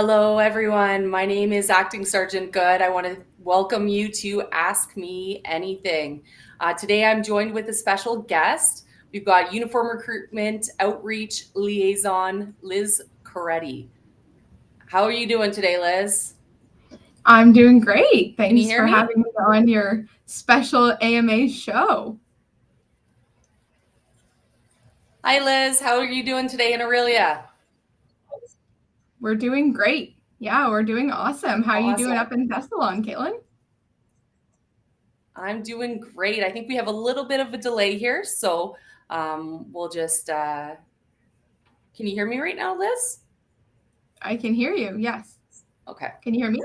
Hello, everyone. My name is Acting Sergeant Good. I want to welcome you to Ask Me Anything. Today, I'm joined with a special guest. We've got Uniform Recruitment Outreach Liaison, Liz Coretti. How are you doing today, Liz? I'm doing great. Can you Thanks hear for me? having me on your special AMA show. Hi, Liz. How are you doing today in Aurelia? We're doing great. Yeah, we're doing awesome. How are you doing Awesome. up in Thessalon, Caitlin? I'm doing great. I think we have a little bit of a delay here, so we'll just. Can you hear me right now, Liz? I can hear you. Yes. Okay. Can you hear me?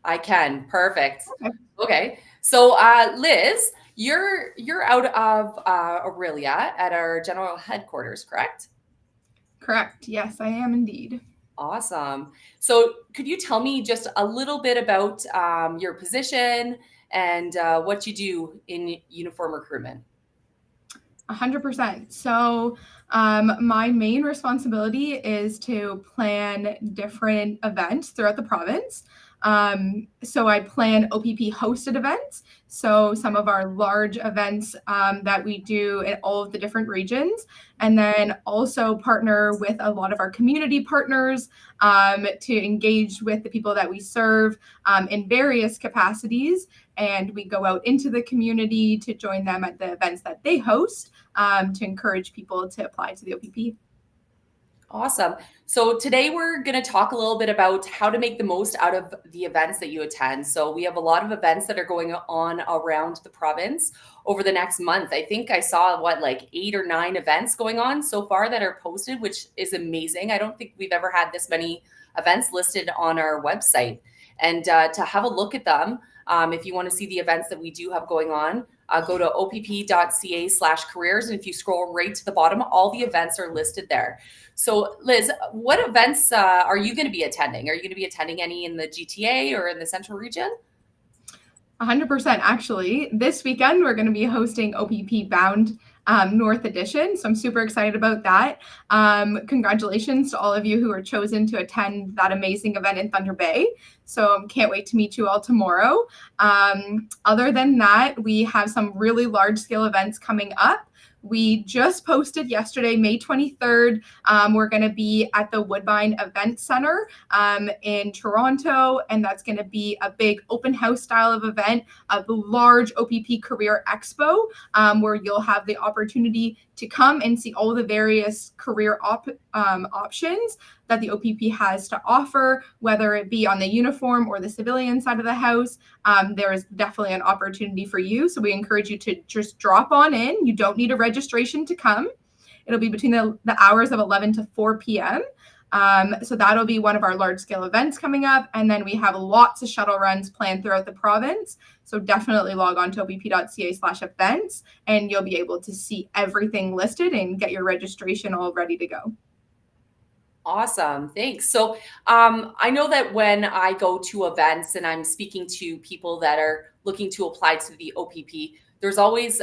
I can. Perfect. Okay. Okay. So, Liz, you're out of Aurelia at our general headquarters, correct? Correct. Yes, I am indeed. Awesome. So, could you tell me just a little bit about your position and what you do in uniform recruitment? 100%. So, my main responsibility is to plan different events throughout the province. So, I plan OPP hosted events. So, some of our large events that we do in all of the different regions, and then also partner with a lot of our community partners to engage with the people that we serve in various capacities. And we go out into the community to join them at the events that they host to encourage people to apply to the OPP. Awesome. So today we're going to talk a little bit about how to make the most out of the events that you attend. So we have a lot of events that are going on around the province over the next month. I think I saw like 8 or 9 events going on so far that are posted, which is amazing. I don't think we've ever had this many events listed on our website. And to have a look at them, if you want to see the events that we do have going on, go to opp.ca/careers. And if you scroll right to the bottom, all the events are listed there. So, Liz, what events are you going to be attending? Are you going to be attending any in the GTA or in the Central Region? 100% actually. This weekend, we're going to be hosting OPP Bound North Edition. So I'm super excited about that. Congratulations to all of you who are chosen to attend that amazing event in Thunder Bay. So can't wait to meet you all tomorrow. Other than that, we have some really large scale events coming up. We just posted yesterday, May 23rd. We're going to be at the Woodbine Event Center in Toronto, and that's going to be a big open house style of event, a large OPP Career Expo, where you'll have the opportunity to come and see all the various career options that the OPP has to offer, whether it be on the uniform or the civilian side of the house. There is definitely an opportunity for you. So we encourage you to just drop on in. You don't need a registration to come. It'll be between the hours of 11 to 4 p.m. So that'll be one of our large scale events coming up. And then we have lots of shuttle runs planned throughout the province. So definitely log on to opp.ca/events and you'll be able to see everything listed and get your registration all ready to go. Awesome. Thanks. So I know that when I go to events and I'm speaking to people that are looking to apply to the OPP, there's always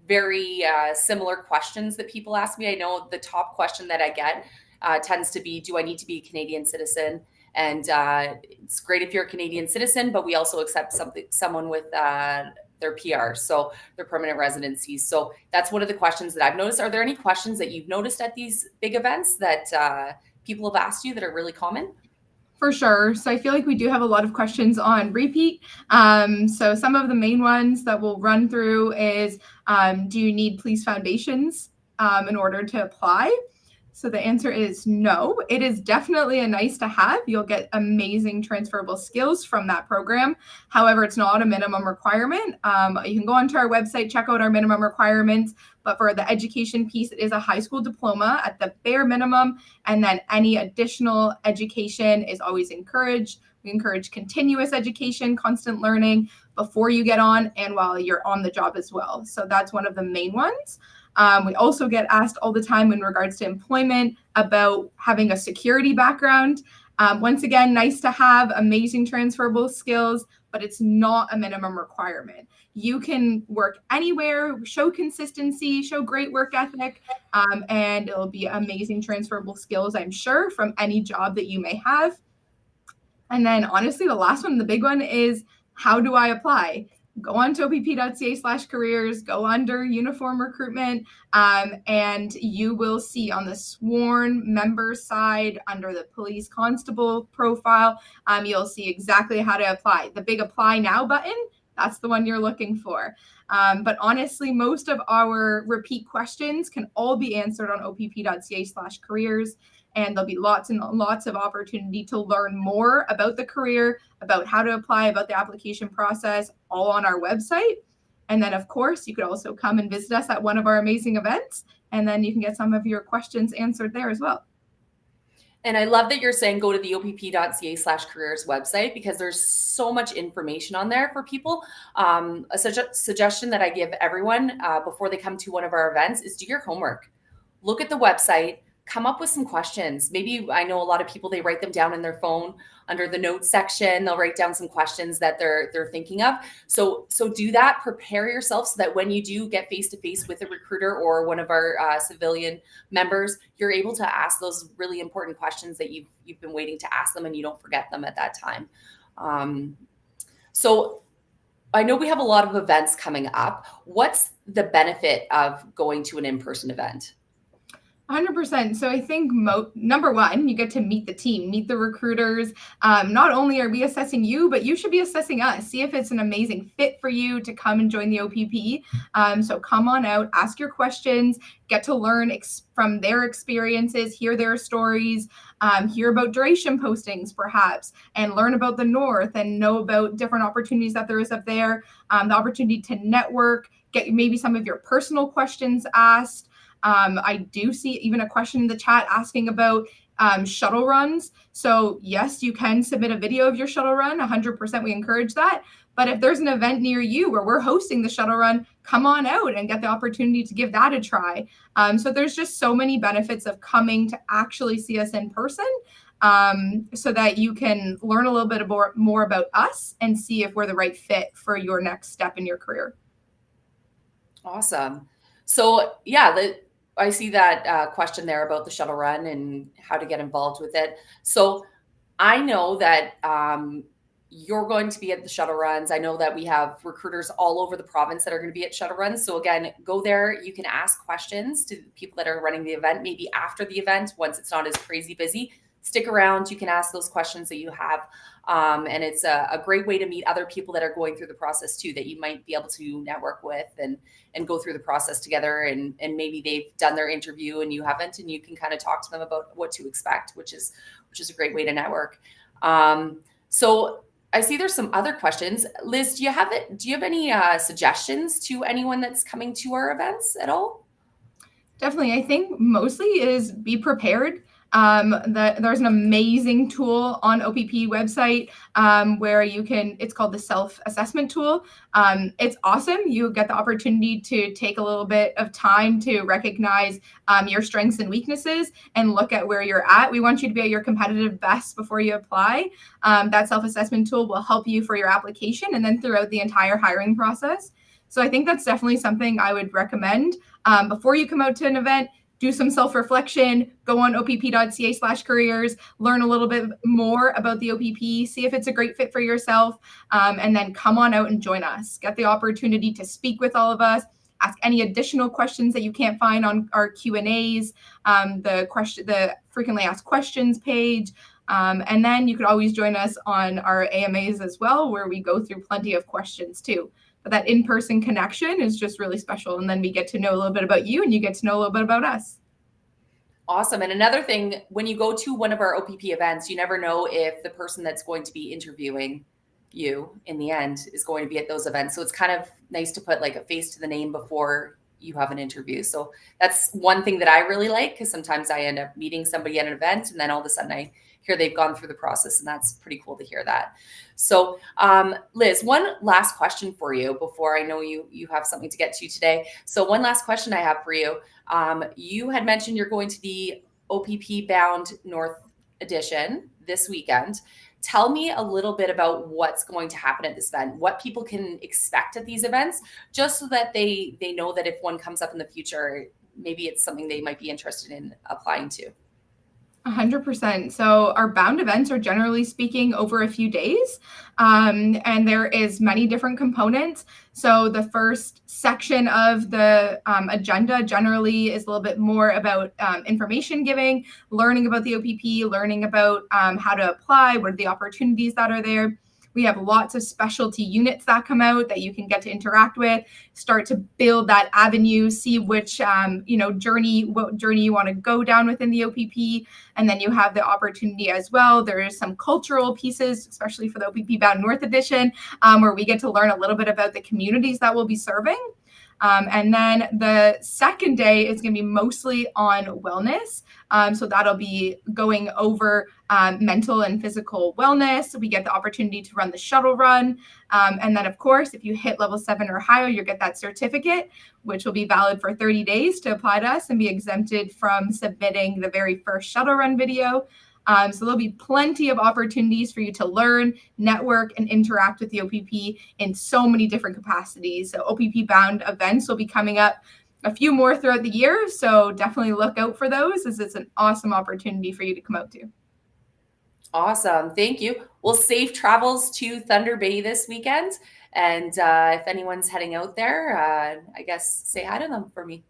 very similar questions that people ask me. I know the top question that I get tends to be, do I need to be a Canadian citizen? And it's great if you're a Canadian citizen, but we also accept someone with their PR, so their permanent residency. So that's one of the questions that I've noticed. Are there any questions that you've noticed at these big events that people have asked you that are really common? For sure. So I feel like we do have a lot of questions on repeat. So some of the main ones that we'll run through is, do you need police foundations in order to apply? So the answer is no. It is definitely a nice to have. You'll get amazing transferable skills from that program. However, it's not a minimum requirement. You can go onto our website, check out our minimum requirements. But for the education piece, it is a high school diploma at the bare minimum. And then any additional education is always encouraged. We encourage continuous education, constant learning before you get on and while you're on the job as well. So that's one of the main ones. We also get asked all the time in regards to employment about having a security background. Once again, nice to have, amazing transferable skills, but it's not a minimum requirement. You can work anywhere, show consistency, show great work ethic, and it'll be amazing transferable skills, I'm sure, from any job that you may have. And then honestly, the last one, the big one, is how do I apply? Go on to opp.ca/careers, go under uniform recruitment, and you will see on the sworn members side under the police constable profile, you'll see exactly how to apply. The big apply now button, that's the one you're looking for. But honestly, most of our repeat questions can all be answered on opp.ca/careers. And there'll be lots and lots of opportunity to learn more about the career, about how to apply, about the application process, all on our website. And then, of course, you could also come and visit us at one of our amazing events, and then you can get some of your questions answered there as well. And I love that you're saying go to the opp.ca/careers website, because there's so much information on there for people. A suggestion that I give everyone before they come to one of our events is do your homework. Look at the website, come up with some questions. Maybe, I know a lot of people, they write them down in their phone under the notes section. They'll write down some questions that they're thinking of. So do that. Prepare yourself so that when you do get face to face with a recruiter or one of our civilian members, you're able to ask those really important questions that you've been waiting to ask them, and you don't forget them at that time. So I know we have a lot of events coming up. What's the benefit of going to an in-person event? 100%. So I think number one, you get to meet the team, meet the recruiters. Not only are we assessing you, but you should be assessing us. See if it's an amazing fit for you to come and join the OPP. So come on out, ask your questions, get to learn from their experiences, hear their stories, hear about duration postings perhaps, and learn about the North and know about different opportunities that there is up there. The opportunity to network, get maybe some of your personal questions asked. I do see even a question in the chat asking about shuttle runs. So yes, you can submit a video of your shuttle run. 100%, we encourage that. But if there's an event near you where we're hosting the shuttle run, come on out and get the opportunity to give that a try. So there's just so many benefits of coming to actually see us in person, so that you can learn a little bit more about us and see if we're the right fit for your next step in your career. Awesome. So yeah, I see that question there about the shuttle run and how to get involved with it. So I know that you're going to be at the shuttle runs. I know that we have recruiters all over the province that are going to be at shuttle runs. So again, go there. You can ask questions to the people that are running the event, maybe after the event, once it's not as crazy busy. Stick around. You can ask those questions that you have. And it's a great way to meet other people that are going through the process too, that you might be able to network with and go through the process together. And maybe they've done their interview and you haven't, and you can kind of talk to them about what to expect, which is a great way to network. So I see there's some other questions. Liz, do you have any suggestions to anyone that's coming to our events at all? Definitely. I think mostly is be prepared. There's an amazing tool on OPP website where it's called the self-assessment tool. It's awesome. You get the opportunity to take a little bit of time to recognize your strengths and weaknesses and look at where you're at. We want you to be at your competitive best before you apply. That self-assessment tool will help you for your application and then throughout the entire hiring process. So I think that's definitely something I would recommend. Before you come out to an event, do some self-reflection, go on opp.ca/careers, learn a little bit more about the OPP, see if it's a great fit for yourself, and then come on out and join us. Get the opportunity to speak with all of us, ask any additional questions that you can't find on our Q&As, the frequently asked questions page, and then you could always join us on our AMAs as well, where we go through plenty of questions too. But that in-person connection is just really special. And then we get to know a little bit about you and you get to know a little bit about us. Awesome. And another thing, when you go to one of our OPP events, you never know if the person that's going to be interviewing you in the end is going to be at those events. So it's kind of nice to put like a face to the name before you have an interview. So that's one thing that I really like, because sometimes I end up meeting somebody at an event and then all of a sudden I hear they've gone through the process, and that's pretty cool to hear that. So Liz, one last question for you before I know you have something to get to today. So one last question I have for you. You had mentioned you're going to the OPP Bound North edition this weekend. Tell me a little bit about what's going to happen at this event, what people can expect at these events, just so that they know that if one comes up in the future, maybe it's something they might be interested in applying to. 100%. So our bound events are generally speaking over a few days, and there is many different components. So the first section of the agenda generally is a little bit more about information giving, learning about the OPP, learning about how to apply, what are the opportunities that are there. We have lots of specialty units that come out that you can get to interact with, start to build that avenue, see which what journey you want to go down within the OPP. And then you have the opportunity as well. There is some cultural pieces, especially for the OPP Bound North Edition, where we get to learn a little bit about the communities that we'll be serving. And then the second day is going to be mostly on wellness. So that'll be going over mental and physical wellness. We get the opportunity to run the shuttle run. And then, of course, if you hit level 7 or higher, you'll get that certificate, which will be valid for 30 days to apply to us and be exempted from submitting the very first shuttle run video. So there'll be plenty of opportunities for you to learn, network, and interact with the OPP in so many different capacities. So OPP Bound events will be coming up a few more throughout the year. So definitely look out for those, as it's an awesome opportunity for you to come out to. Awesome. Thank you. Well, safe travels to Thunder Bay this weekend. And if anyone's heading out there, I guess say hi to them for me.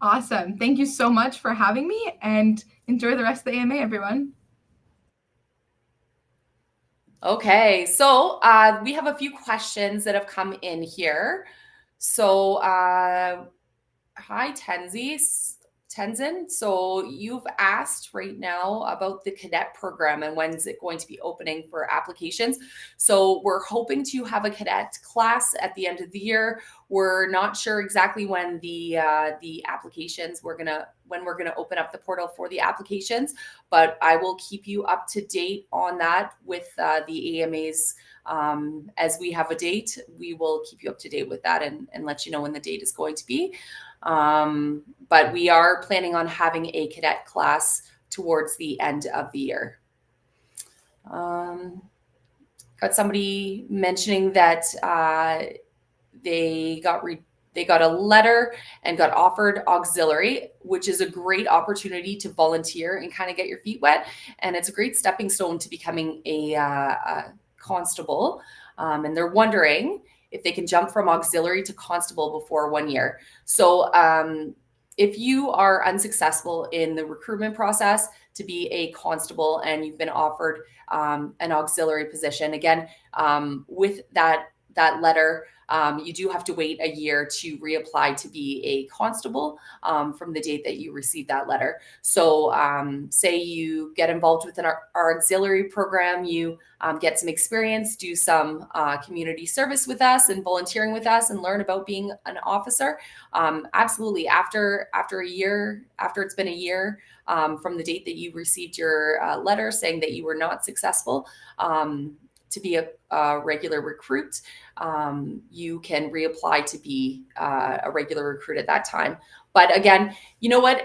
Awesome. Thank you so much for having me, and enjoy the rest of the AMA, everyone. Okay, so we have a few questions that have come in here. So, hi, Tenzin. So you've asked right now about the cadet program and when's it going to be opening for applications. So we're hoping to have a cadet class at the end of the year. We're not sure exactly when the applications when we're gonna open up the portal for the applications, but I will keep you up to date on that with the AMAs. As we have a date, we will keep you up to date with that and let you know when the date is going to be. But we are planning on having a cadet class towards the end of the year. Got somebody mentioning that they got a letter and got offered auxiliary, which is a great opportunity to volunteer and kind of get your feet wet. And it's a great stepping stone to becoming a constable. And they're wondering if they can jump from auxiliary to constable before 1 year. So if you are unsuccessful in the recruitment process to be a constable and you've been offered an auxiliary position, again, with that letter, you do have to wait a year to reapply to be a constable from the date that you receive that letter. So say you get involved with our auxiliary program, you get some experience, do some community service with us and volunteering with us and learn about being an officer. Absolutely. After a year, after it's been a year from the date that you received your letter saying that you were not successful, to be a regular recruit, you can reapply to be a regular recruit at that time. But again, you know what?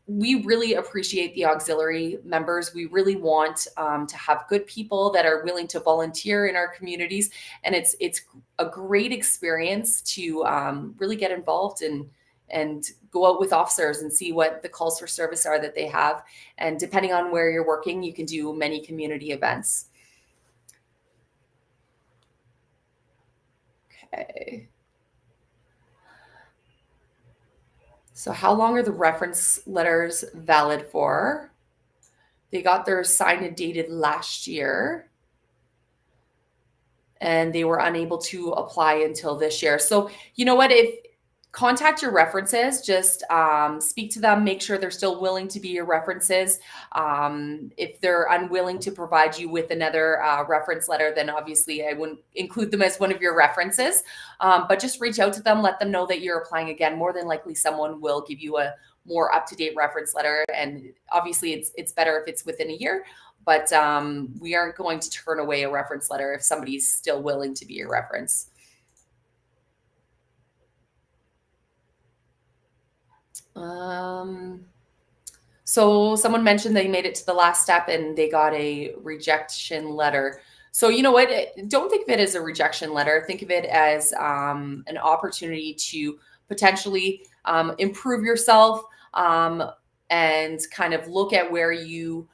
We really appreciate the auxiliary members. We really want to have good people that are willing to volunteer in our communities. And it's a great experience to really get involved and go out with officers and see what the calls for service are that they have. And depending on where you're working, you can do many community events. Okay. So how long are the reference letters valid for? They got theirs signed and dated last year, and they were unable to apply until this year. So you know what? If contact your references, just speak to them, make sure they're still willing to be your references. If they're unwilling to provide you with another reference letter, then obviously I wouldn't include them as one of your references. But just reach out to them, let them know that you're applying again. More than likely someone will give you a more up-to-date reference letter. And obviously it's better if it's within a year, but we aren't going to turn away a reference letter if somebody's still willing to be your reference. So someone mentioned they made it to the last step and they got a rejection letter. So you know what? Don't think of it as a rejection letter. Think of it as an opportunity to potentially improve yourself, and kind of look at where you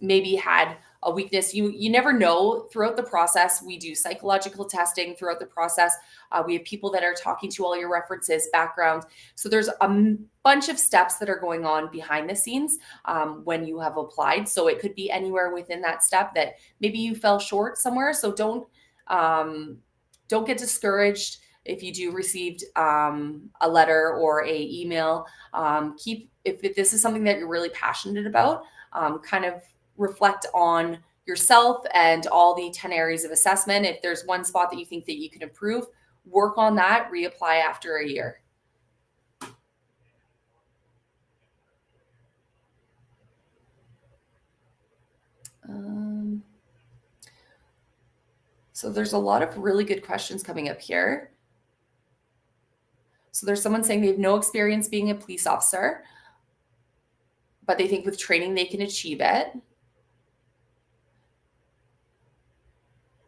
maybe had a weakness. You never know. Throughout the process, we do psychological testing throughout the process. We have people that are talking to all your references, background. So there's a bunch of steps that are going on behind the scenes when you have applied. So it could be anywhere within that step that maybe you fell short somewhere. So don't get discouraged if you do received a letter or a email. If this is something that you're really passionate about, kind of reflect on yourself and all the 10 areas of assessment. If there's one spot that you think that you can improve, work on that, reapply after a year. So there's a lot of really good questions coming up here. So there's someone saying they have no experience being a police officer, but they think with training they can achieve it.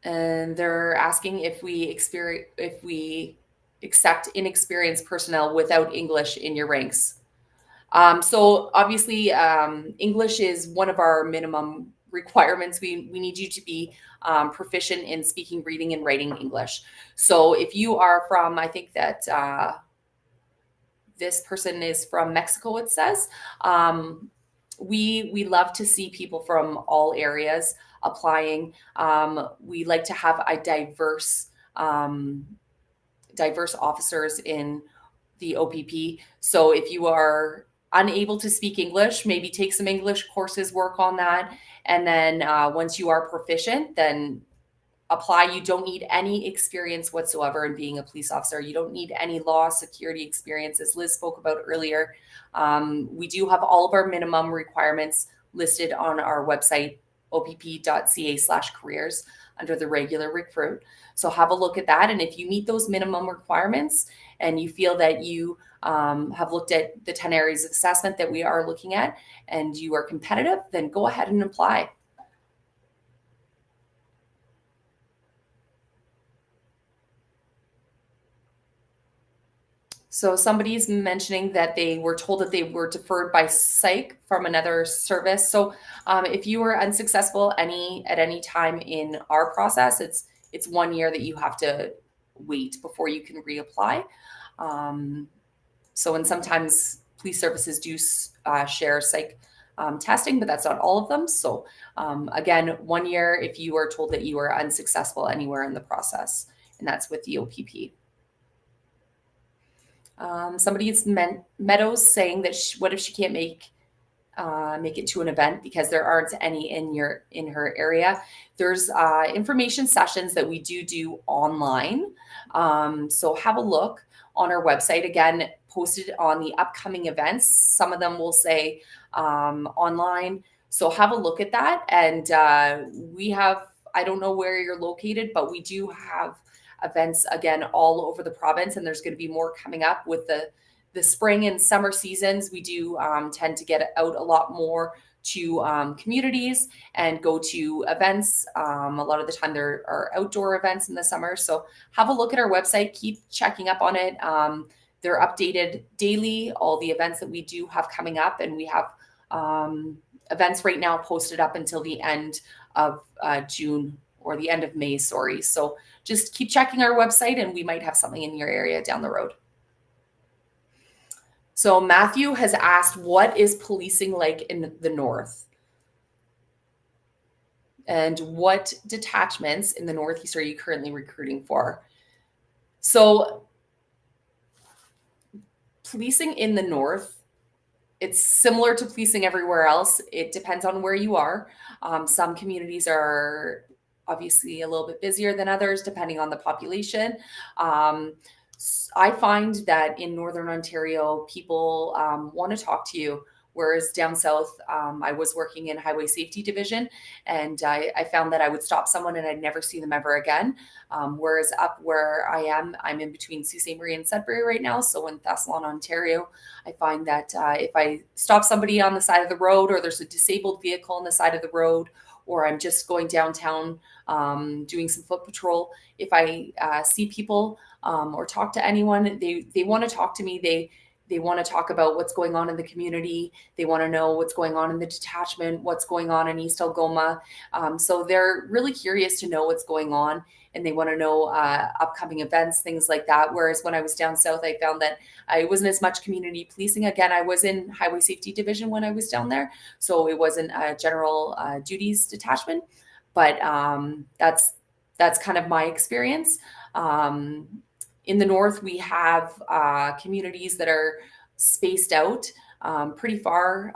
And they're asking if we accept inexperienced personnel without English in your ranks. So obviously, English is one of our minimum requirements. We need you to be proficient in speaking, reading, and writing English. So if you are from, I think that this person is from Mexico, it says. We love to see people from all areas applying. We like to have a diverse officers in the OPP. So if you are unable to speak English, maybe take some English courses, work on that. And then once you are proficient, then apply. You don't need any experience whatsoever in being a police officer. You don't need any law security experience, as Liz spoke about earlier. We do have all of our minimum requirements listed on our website, opp.ca/careers, under the regular recruit. So have a look at that. And if you meet those minimum requirements and you feel that you have looked at the 10 areas of assessment that we are looking at and you are competitive, then go ahead and apply. So somebody's mentioning that they were told that they were deferred by psych from another service. So if you were unsuccessful at any time in our process, it's 1 year that you have to wait before you can reapply. And sometimes police services do share psych testing, but that's not all of them. So again, 1 year if you are told that you are unsuccessful anywhere in the process, and that's with the OPP. Somebody's Meadows saying that what if she can't make it to an event because there aren't any in her area. There's information sessions that we do online. So have a look on our website, again, posted on the upcoming events. Some of them will say online. So have a look at that. And I don't know where you're located, but we do have events again all over the province, and there's going to be more coming up with the spring and summer seasons. We do tend to get out a lot more to communities and go to events. A lot of the time there are outdoor events in the summer. So have a look at our website, keep checking up on it. They're updated daily, all the events that we do have coming up, and we have events right now posted up until the end of June, or the end of May, sorry. So just keep checking our website and we might have something in your area down the road. So Matthew has asked, what is policing like in the North? And what detachments in the Northeast are you currently recruiting for? So policing in the North, it's similar to policing everywhere else. It depends on where you are. Some communities are obviously a little bit busier than others, depending on the population. I find that in Northern Ontario, people want to talk to you, Whereas down south, I was working in highway safety division, and I found that I would stop someone and I'd never see them ever again. Whereas up where I am, I'm in between Sault Ste. Marie and Sudbury right now. So in Thessalon, Ontario, I find that if I stop somebody on the side of the road, or there's a disabled vehicle on the side of the road, or I'm just going downtown doing some foot patrol, if I see people or talk to anyone, they want to talk to me. They want to talk about what's going on in the community. They want to know what's going on in the detachment, what's going on in East Algoma. So they're really curious to know what's going on, and they want to know upcoming events, things like that. Whereas when I was down south, I found that I wasn't as much community policing. Again, I was in highway safety division when I was down there, so it wasn't a general duties detachment. But that's kind of my experience. In the north, we have communities that are spaced out pretty far,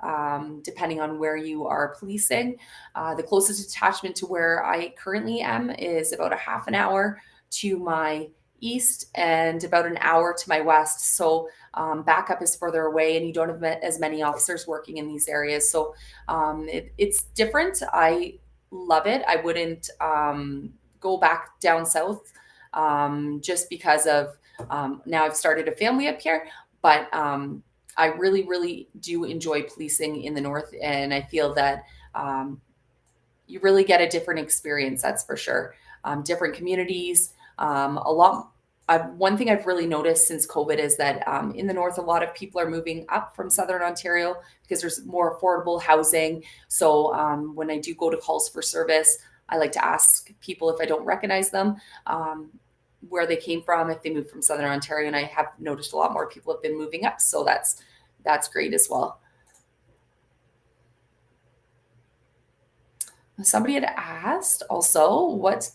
depending on where you are policing. The closest detachment to where I currently am is about a half an hour to my east and about an hour to my west. So backup is further away, and you don't have as many officers working in these areas. So it's different. I love it. I wouldn't go back down south just because of now I've started a family up here, but I really, really do enjoy policing in the north, and I feel that you really get a different experience. That's for sure. Different communities, a lot. One thing I've really noticed since COVID is that in the north, a lot of people are moving up from Southern Ontario because there's more affordable housing. So when I do go to calls for service, I like to ask people if I don't recognize them, where they came from, if they moved from Southern Ontario, and I have noticed a lot more people have been moving up. So that's great as well. Somebody had asked also what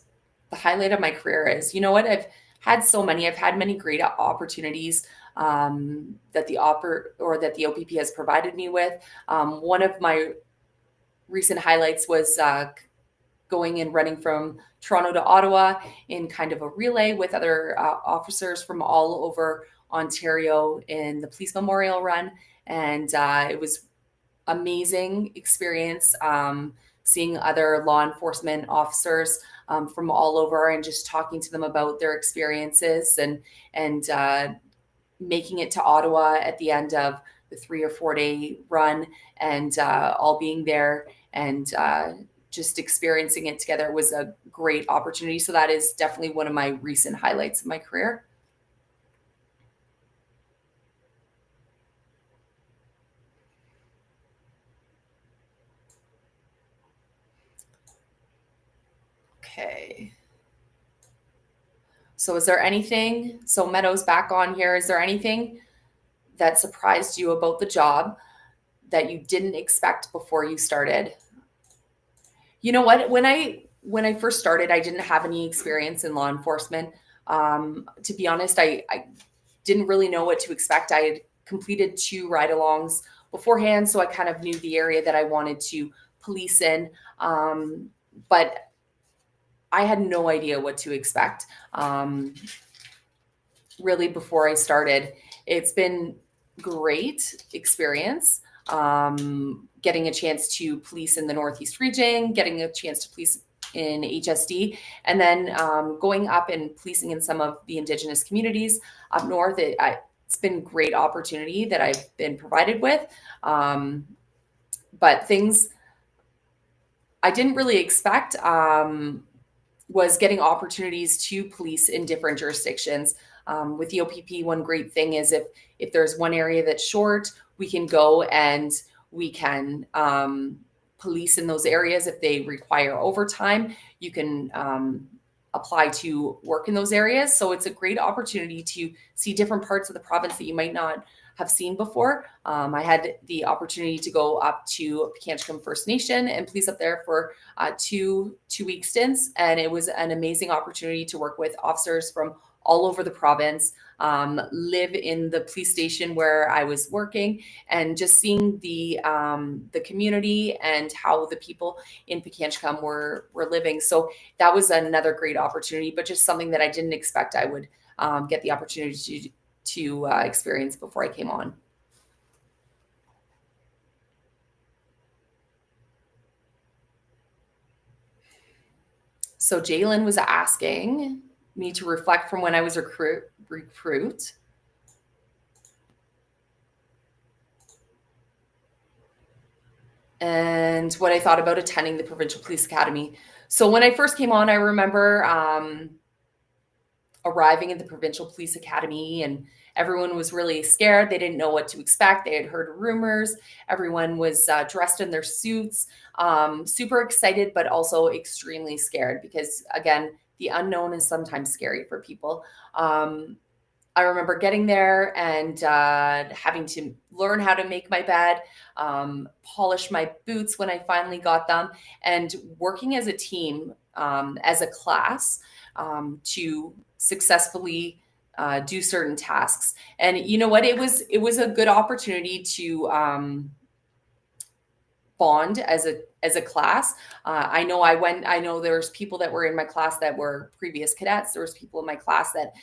the highlight of my career is. You know what? I've had so many. I've had many great opportunities that the OPP has provided me with. One of my recent highlights was going and running from Toronto to Ottawa in kind of a relay with other officers from all over Ontario in the Police Memorial Run, and it was amazing experience seeing other law enforcement officers from all over and just talking to them about their experiences and making it to Ottawa at the end of the 3 or 4 day run and all being there and just experiencing it together was a great opportunity. So that is definitely one of my recent highlights of my career. Okay. So is there anything, so Meadow's back on here, is there anything that surprised you about the job that you didn't expect before you started? You know what? When I first started, I didn't have any experience in law enforcement. To be honest, I didn't really know what to expect. I had completed 2 ride-alongs beforehand, so I kind of knew the area that I wanted to police in. But I had no idea what to expect. Really, before I started, it's been great experience. Getting a chance to police in the Northeast region, getting a chance to police in HSD, and then going up and policing in some of the Indigenous communities up north. It's been a great opportunity that I've been provided with. But things I didn't really expect was getting opportunities to police in different jurisdictions. With the OPP, one great thing is if there's one area that's short, we can go and we can police in those areas. If they require overtime, you can apply to work in those areas. So it's a great opportunity to see different parts of the province that you might not have seen before. I had the opportunity to go up to Pikanchicum First Nation and police up there for two-week stints, and it was an amazing opportunity to work with officers from all over the province, live in the police station where I was working, and just seeing the community and how the people in Pikanchicum were living. So that was another great opportunity, but just something that I didn't expect I would get the opportunity to experience before I came on. So Jalen was asking me to reflect from when I was recruit. And what I thought about attending the Provincial Police Academy. So when I first came on, I remember arriving at the Provincial Police Academy, and everyone was really scared. They didn't know what to expect. They had heard rumors. Everyone was dressed in their suits, super excited, but also extremely scared because, again, the unknown is sometimes scary for people. I remember getting there and having to learn how to make my bed, polish my boots when I finally got them, and working as a team, as a class, to successfully do certain tasks. And you know what? It was a good opportunity to bond as a class. I know there's people that were in my class that were previous cadets. There was people in my class that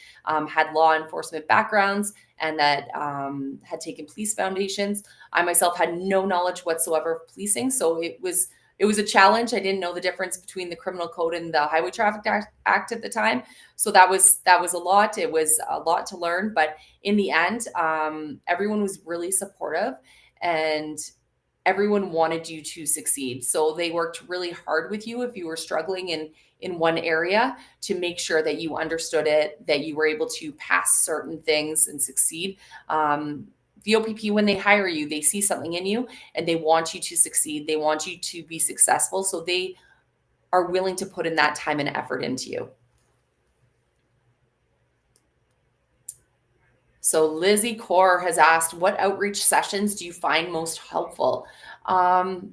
had law enforcement backgrounds and that had taken police foundations. I myself had no knowledge whatsoever of policing, so it was a challenge. I didn't know the difference between the criminal code and the Highway Traffic Act at the time, so that was a lot. It was a lot to learn, but in the end, everyone was really supportive and everyone wanted you to succeed. So they worked really hard with you if you were struggling in one area to make sure that you understood it, that you were able to pass certain things and succeed. The OPP, when they hire you, they see something in you and they want you to succeed. They want you to be successful. So they are willing to put in that time and effort into you. So Lizzie Core has asked, what outreach sessions do you find most helpful? You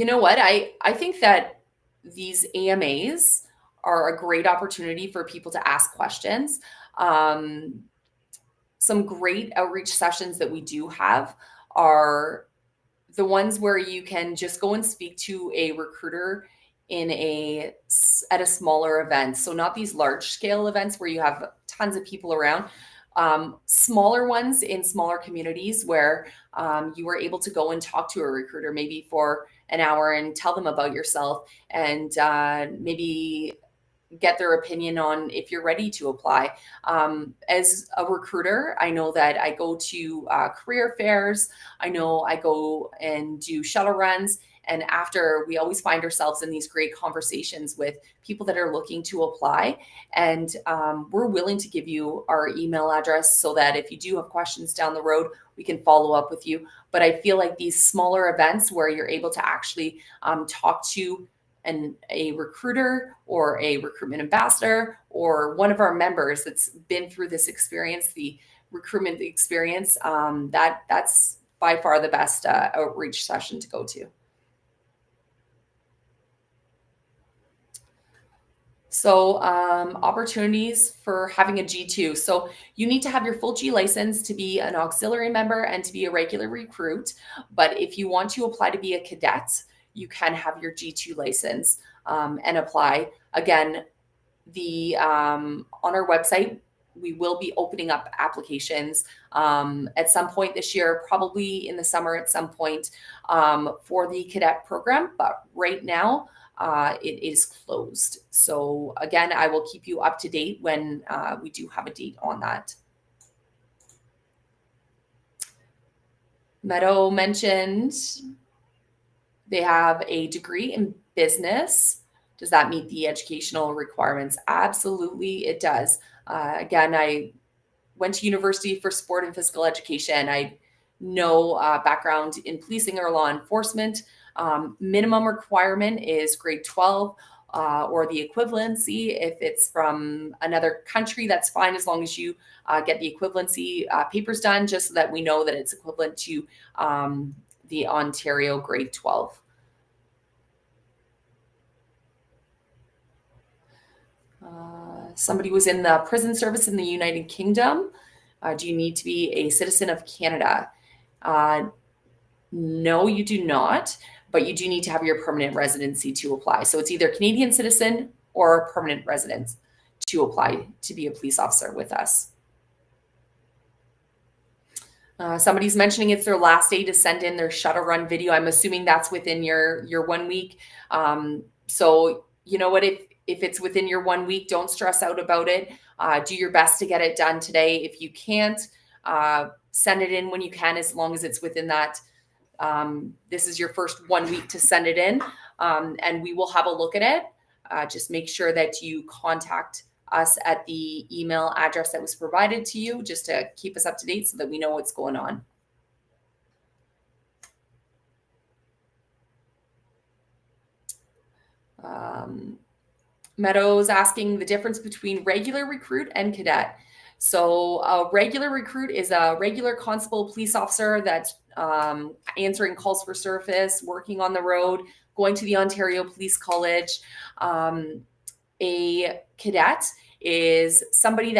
know what? I think that these AMAs are a great opportunity for people to ask questions. Some great outreach sessions that we do have are the ones where you can just go and speak to a recruiter at a smaller event. So not these large scale events where you have tons of people around. Smaller ones in smaller communities where you were able to go and talk to a recruiter maybe for an hour and tell them about yourself and maybe get their opinion on if you're ready to apply. As a recruiter, I know that I go to career fairs. I know I go and do shuttle runs. And after, we always find ourselves in these great conversations with people that are looking to apply. And we're willing to give you our email address so that if you do have questions down the road, we can follow up with you. But I feel like these smaller events where you're able to actually talk to a recruiter or a recruitment ambassador or one of our members that's been through this experience, the recruitment experience, that's by far the best outreach session to go to. So opportunities for having a G2. So you need to have your full G license to be an auxiliary member and to be a regular recruit. But if you want to apply to be a cadet, you can have your G2 license and apply. Again, on our website, we will be opening up applications at some point this year, probably in the summer at some point for the cadet program. But right now, it is closed. So again, I will keep you up to date when we do have a date on that. Meadow mentioned they have a degree in business. Does that meet the educational requirements? Absolutely, it does. Again, I went to university for sport and physical education. I no background in policing or law enforcement. Minimum requirement is grade 12 or the equivalency. If it's from another country, that's fine as long as you get the equivalency papers done, just so that we know that it's equivalent to the Ontario grade 12. Somebody was in the prison service in the United Kingdom. Do you need to be a citizen of Canada? No, you do not, but you do need to have your permanent residency to apply. So it's either Canadian citizen or permanent residence to apply to be a police officer with us. Somebody's mentioning it's their last day to send in their shuttle run video. I'm assuming that's within your 1 week. So you know what, if it's within your 1 week, don't stress out about it. Do your best to get it done today. If you can't, send it in when you can, as long as it's within that. This is your first 1 week to send it in, and we will have a look at it. Just make sure that you contact us at the email address that was provided to you, just to keep us up to date so that we know what's going on. Meadows asking the difference between regular recruit and cadet. So a regular recruit is a regular constable police officer that's answering calls for service, working on the road, going to the Ontario Police College. A cadet is somebody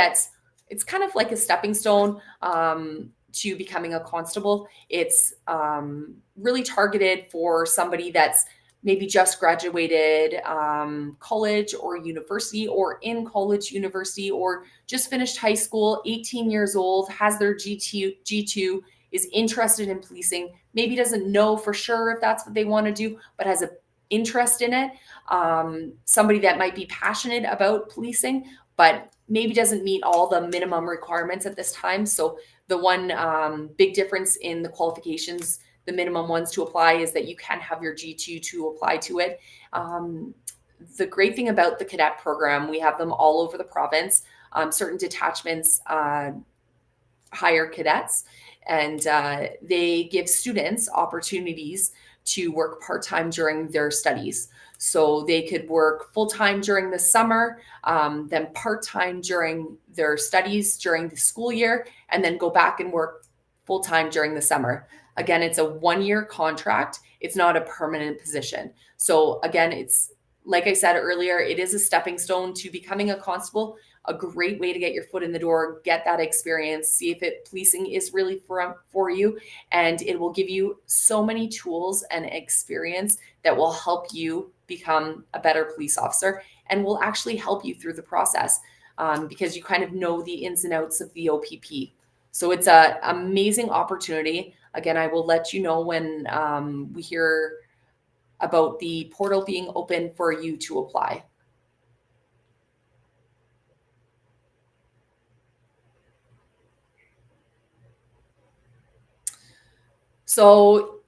it's kind of like a stepping stone to becoming a constable. It's really targeted for somebody that's maybe just graduated college or university, or in college, university, or just finished high school, 18 years old, has their G2, is interested in policing, maybe doesn't know for sure if that's what they want to do, but has an interest in it. Somebody that might be passionate about policing, but maybe doesn't meet all the minimum requirements at this time. So the one big difference in the qualifications, the minimum ones to apply, is that you can have your G2 to apply to it. The great thing about the cadet program, we have them all over the province. Certain detachments hire cadets, and they give students opportunities to work part-time during their studies. So they could work full-time during the summer, then part-time during their studies during the school year, and then go back and work full-time during the summer. Again, it's a 1-year contract. It's not a permanent position. So again, it's like I said earlier, it is a stepping stone to becoming a constable, a great way to get your foot in the door, get that experience, see if policing is really for you. And it will give you so many tools and experience that will help you become a better police officer, and will actually help you through the process, because you kind of know the ins and outs of the OPP. So it's an amazing opportunity. Again, I will let you know when we hear about the portal being open for you to apply. So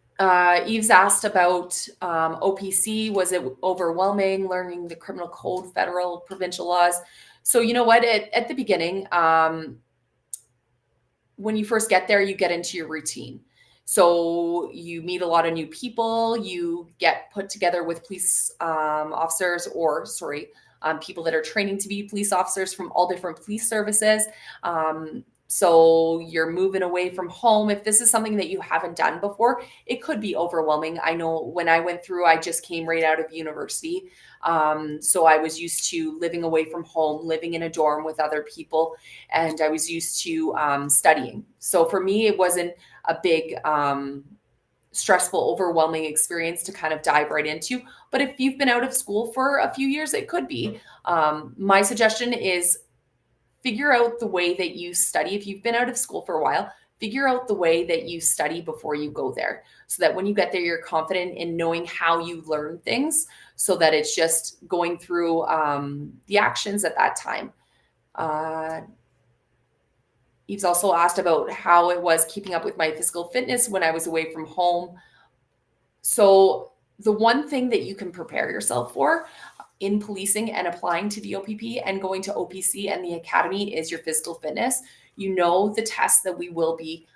Eve's asked about OPC. Was it overwhelming learning the criminal code, federal, provincial laws? So you know what, at the beginning, when you first get there, you get into your routine. So you meet a lot of new people, you get put together with police officers, or people that are training to be police officers from all different police services. So you're moving away from home. If this is something that you haven't done before, it could be overwhelming. I know when I went through, I just came right out of university. So I was used to living away from home, living in a dorm with other people, and I was used to studying. So for me, it wasn't a big stressful, overwhelming experience to kind of dive right into. But if you've been out of school for a few years, it could be. My suggestion is figure out the way that you study. If you've been out of school for a while, figure out the way that you study before you go there, so that when you get there, you're confident in knowing how you learn things, so that it's just going through the actions at that time. Eve's also asked about how it was keeping up with my physical fitness when I was away from home. So the one thing that you can prepare yourself for in policing and applying to the OPP and going to OPC and the academy is your physical fitness. You know the tests that we will be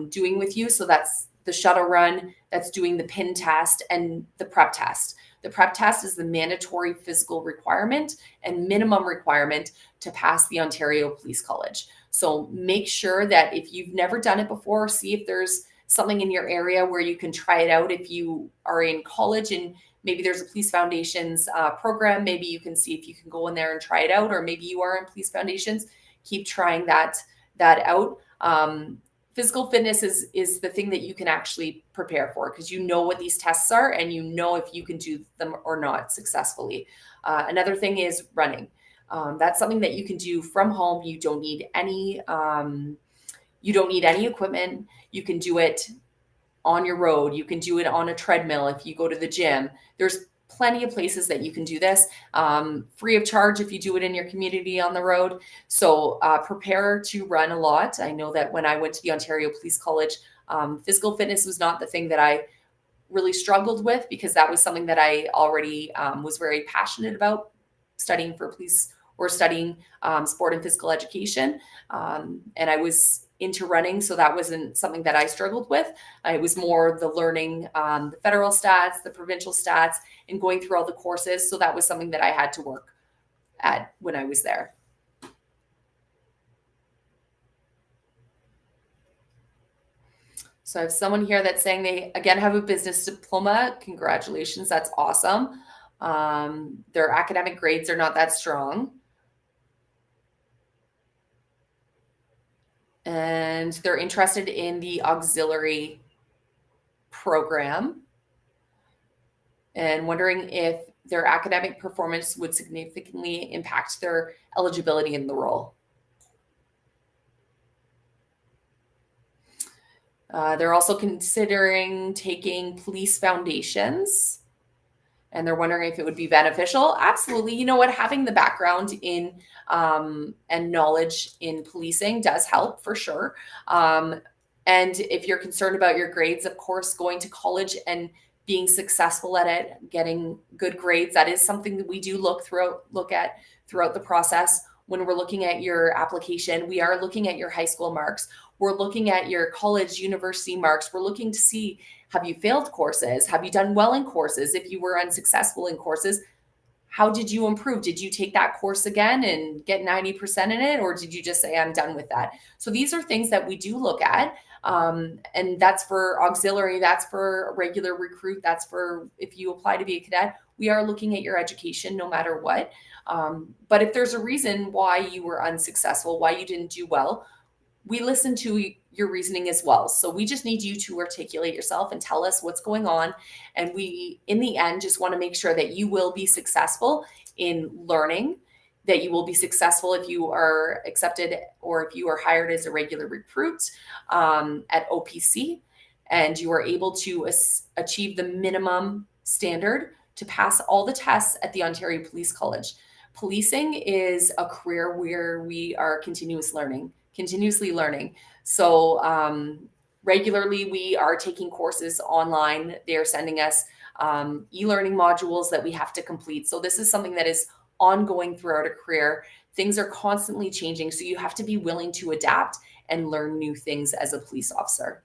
doing with you. So that's the shuttle run, that's doing the pin test, and the prep test. The prep test is the mandatory physical requirement and minimum requirement to pass the Ontario Police College. So make sure that if you've never done it before, see if there's something in your area where you can try it out. If you are in college and maybe there's a Police Foundations program, maybe you can see if you can go in there and try it out, or maybe you are in Police Foundations, keep trying that out. Physical fitness is the thing that you can actually prepare for, because you know what these tests are and you know if you can do them or not successfully. Another thing is running. That's something that you can do from home. You don't need any equipment. You can do it on your road. You can do it on a treadmill if you go to the gym. There's plenty of places that you can do this free of charge if you do it in your community on the road. So prepare to run a lot. I know that when I went to the Ontario Police College, physical fitness was not the thing that I really struggled with, because that was something that I already was very passionate about, studying for police or studying sport and physical education. And I was into running, so that wasn't something that I struggled with. It was more the learning the federal stats, the provincial stats, and going through all the courses. So that was something that I had to work at when I was there. So I have someone here that's saying they, again, have a business diploma. Congratulations. That's awesome. Their academic grades are not that strong. And they're interested in the auxiliary program and wondering if their academic performance would significantly impact their eligibility in the role. They're also considering taking police foundations, and they're wondering if it would be beneficial. Absolutely. You know what? Having the background in and knowledge in policing does help for sure. And if you're concerned about your grades, of course, going to college and being successful at it, getting good grades, that is something that we do look at throughout the process. When we're looking at your application, we are looking at your high school marks. We're looking at your college, university marks. We're looking to see, have you failed courses? Have you done well in courses? If you were unsuccessful in courses, how did you improve? Did you take that course again and get 90% in it? Or did you just say, I'm done with that? So these are things that we do look at. And that's for auxiliary, that's for a regular recruit, that's for if you apply to be a cadet. We are looking at your education no matter what. But if there's a reason why you were unsuccessful, why you didn't do well, we listen to your reasoning as well. So we just need you to articulate yourself and tell us what's going on. And we, in the end, just want to make sure that you will be successful in learning, that you will be successful if you are accepted or if you are hired as a regular recruit at OPC, and you are able to achieve the minimum standard to pass all the tests at the Ontario Police College. Policing is a career where we are continuously learning. So regularly we are taking courses online. They are sending us e-learning modules that we have to complete. So this is something that is ongoing throughout a career. Things are constantly changing. So you have to be willing to adapt and learn new things as a police officer.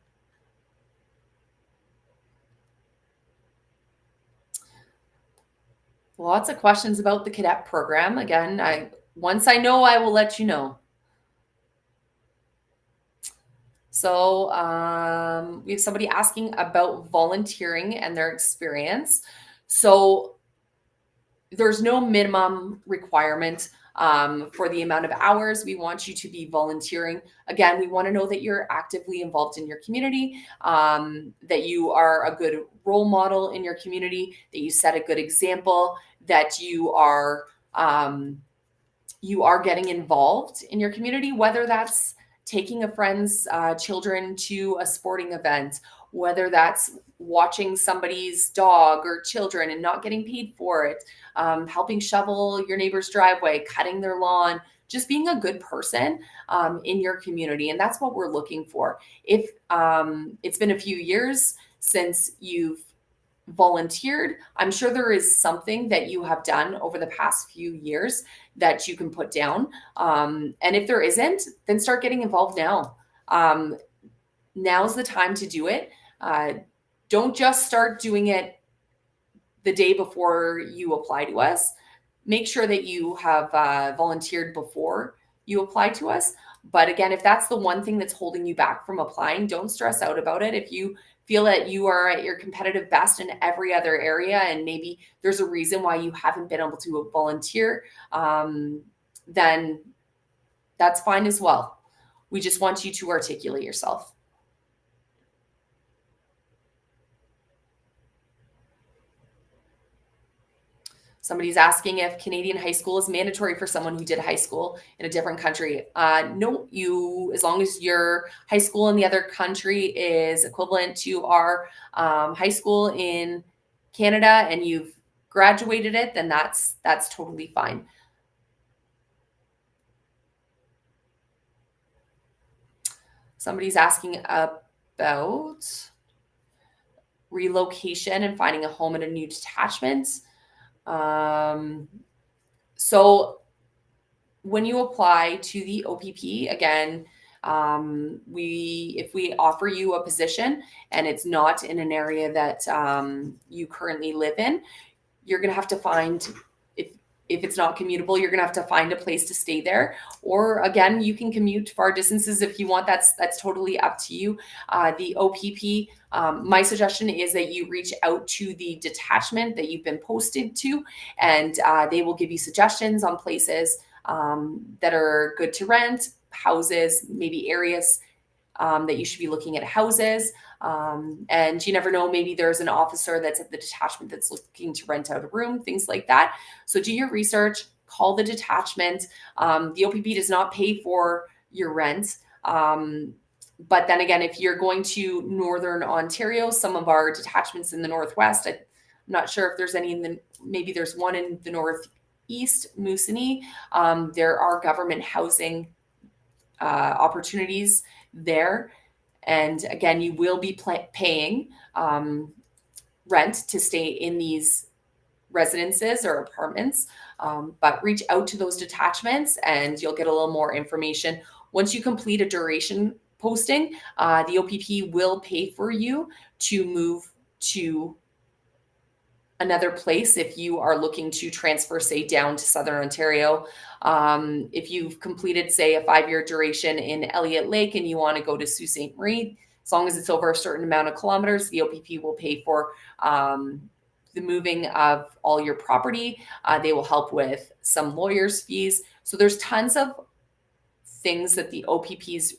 Lots of questions about the cadet program. Again, once I know, I will let you know. So we have somebody asking about volunteering and their experience. So there's no minimum requirement for the amount of hours we want you to be volunteering. Again, we want to know that you're actively involved in your community, that you are a good role model in your community, that you set a good example, that you are getting involved in your community, whether that's taking a friend's children to a sporting event, whether that's watching somebody's dog or children and not getting paid for it, helping shovel your neighbor's driveway, cutting their lawn, just being a good person in your community. And that's what we're looking for. If it's been a few years since you've volunteered, I'm sure there is something that you have done over the past few years that you can put down. And if there isn't, then start getting involved now. Now's the time to do it. Don't just start doing it the day before you apply to us. Make sure that you have volunteered before you apply to us. But again, if that's the one thing that's holding you back from applying, don't stress out about it. If you feel that you are at your competitive best in every other area, and maybe there's a reason why you haven't been able to volunteer, then that's fine as well. We just want you to articulate yourself. Somebody's asking if Canadian high school is mandatory for someone who did high school in a different country. No, as long as your high school in the other country is equivalent to our high school in Canada, and you've graduated it, then that's totally fine. Somebody's asking about relocation and finding a home in a new detachment. So when you apply to the OPP, again, if we offer you a position and it's not in an area that you currently live in, you're going to have to find, if it's not commutable, you're going to have to find a place to stay there. Or again, you can commute far distances if you want. That's totally up to you. The OPP, my suggestion is that you reach out to the detachment that you've been posted to, and they will give you suggestions on places that are good to rent, houses, maybe areas that you should be looking at houses. And you never know, maybe there's an officer that's at the detachment that's looking to rent out a room, things like that. So do your research, call the detachment. The OPP does not pay for your rent. But then again, if you're going to Northern Ontario, some of our detachments in the Northwest, I'm not sure if there's any maybe there's one in the Northeast, Moosonee. There are government housing opportunities there. And again, you will be paying rent to stay in these residences or apartments, but reach out to those detachments and you'll get a little more information. Once you complete a duration posting, the OPP will pay for you to move to another place if you are looking to transfer, say, down to Southern Ontario. If you've completed, say, a 5-year duration in Elliott Lake and you want to go to Sault Ste. Marie, as long as it's over a certain amount of kilometers, the OPP will pay for the moving of all your property. They will help with some lawyer's fees. So there's tons of things that the OPP's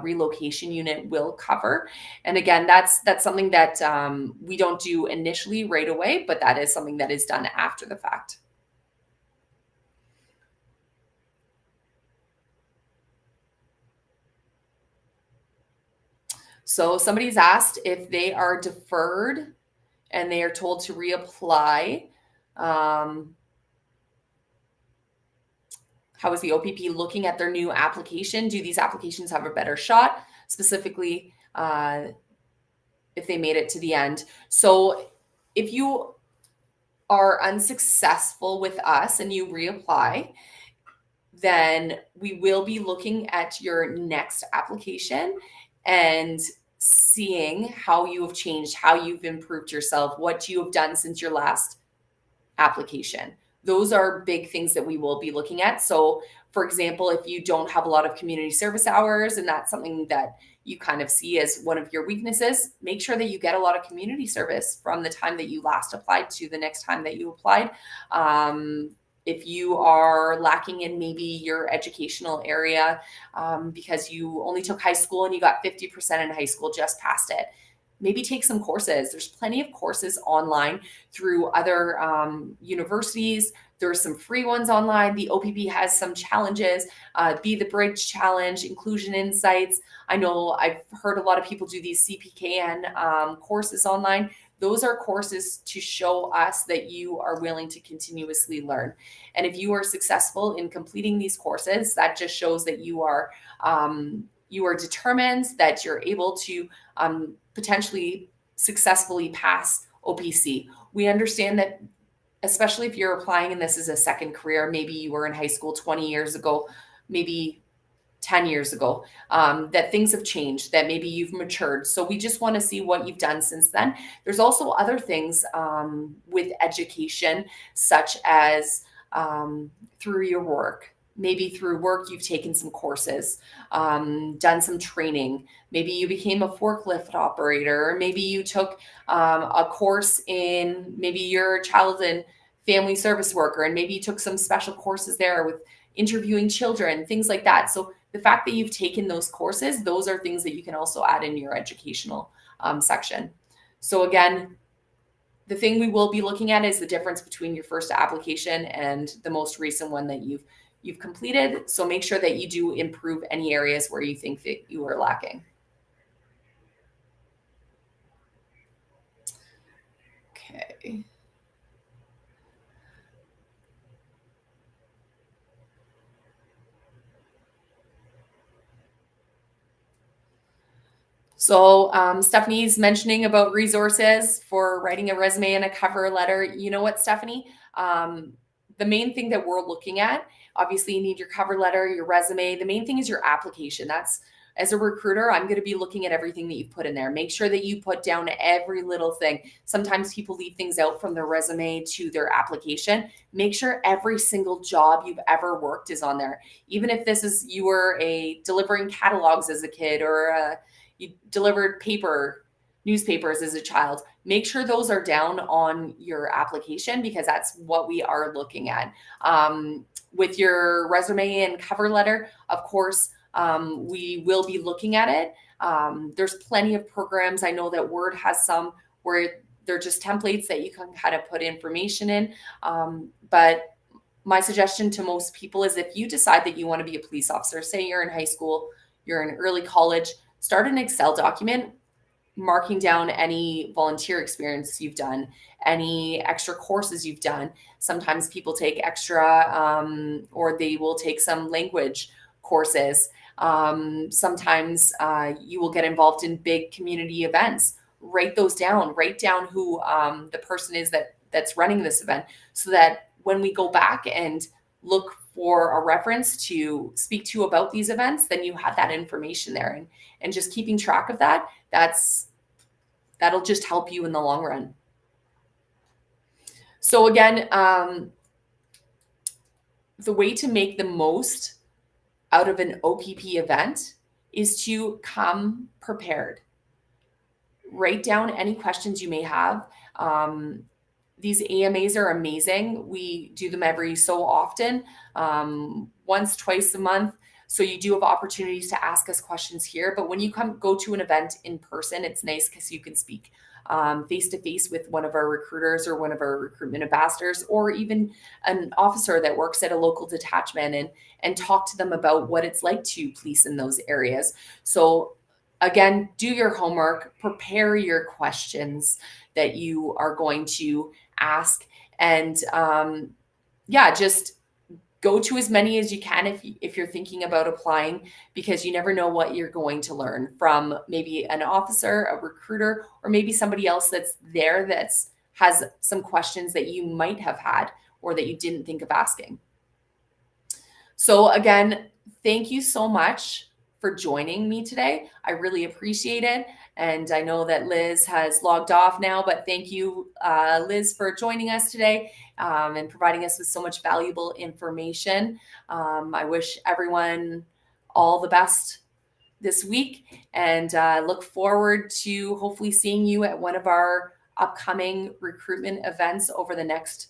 relocation unit will cover. And again, that's something that we don't do initially right away, but that is something that is done after the fact. So somebody's asked if they are deferred and they are told to reapply. How is the OPP looking at their new application? Do these applications have a better shot, specifically if they made it to the end? So if you are unsuccessful with us and you reapply, then we will be looking at your next application and seeing how you have changed, how you've improved yourself, what you have done since your last application. Those are big things that we will be looking at. So, for example, if you don't have a lot of community service hours and that's something that you kind of see as one of your weaknesses, make sure that you get a lot of community service from the time that you last applied to the next time that you applied. If you are lacking in maybe your educational area because you only took high school and you got 50% in high school, just passed it, maybe take some courses. There's plenty of courses online through other universities. There's some free ones online. The OPP has some challenges, Be the Bridge Challenge, Inclusion Insights. I know I've heard a lot of people do these CPKN courses online. Those are courses to show us that you are willing to continuously learn. And if you are successful in completing these courses, that just shows that you are determined, that you're able to potentially successfully pass OPC. We understand that, especially if you're applying and this is a second career, maybe you were in high school 20 years ago, maybe 10 years ago, that things have changed, that maybe you've matured. So we just want to see what you've done since then. There's also other things with education, such as through your work. Maybe through work, you've taken some courses, done some training. Maybe you became a forklift operator, or maybe you took a course in, maybe you're a child and family service worker, and maybe you took some special courses there with interviewing children, things like that. So the fact that you've taken those courses, those are things that you can also add in your educational section. So again, the thing we will be looking at is the difference between your first application and the most recent one that you've completed. So make sure that you do improve any areas where you think that you are lacking. Okay. So Stephanie's mentioning about resources for writing a resume and a cover letter. You know what, Stephanie? The main thing that we're looking at, obviously you need your cover letter, your resume. The main thing is your application. That's, as a recruiter, I'm going to be looking at everything that you've put in there. Make sure that you put down every little thing. Sometimes people leave things out from their resume to their application. Make sure every single job you've ever worked is on there. Even if this is, you were delivering catalogs as a kid, or you delivered newspapers as a child, make sure those are down on your application, because that's what we are looking at. With your resume and cover letter, of course, we will be looking at it. There's plenty of programs. I know that Word has some where they're just templates that you can kind of put information in. But my suggestion to most people is, if you decide that you want to be a police officer, say you're in high school, you're in early college, start an Excel document marking down any volunteer experience you've done, any extra courses you've done. Sometimes people take extra, or they will take some language courses. Sometimes you will get involved in big community events. Write those down. Write down who the person is that's running this event, so that when we go back and look for a reference to speak to about these events, then you have that information there. And just keeping track of that'll just help you in the long run. So again, the way to make the most out of an OPP event is to come prepared. Write down any questions you may have. These AMAs are amazing. We do them every so often, once, twice a month. So you do have opportunities to ask us questions here. But when you go to an event in person, it's nice because you can speak face to face with one of our recruiters or one of our recruitment ambassadors, or even an officer that works at a local detachment, and talk to them about what it's like to police in those areas. So again, do your homework, prepare your questions that you are going to ask, and just go to as many as you can if you're thinking about applying, because you never know what you're going to learn from maybe an officer, a recruiter, or maybe somebody else that's there has some questions that you might have had or that you didn't think of asking. So again, thank you so much for joining me today. I really appreciate it. And I know that Liz has logged off now, but thank you, Liz, for joining us today and providing us with so much valuable information. I wish everyone all the best this week, and look forward to hopefully seeing you at one of our upcoming recruitment events over the next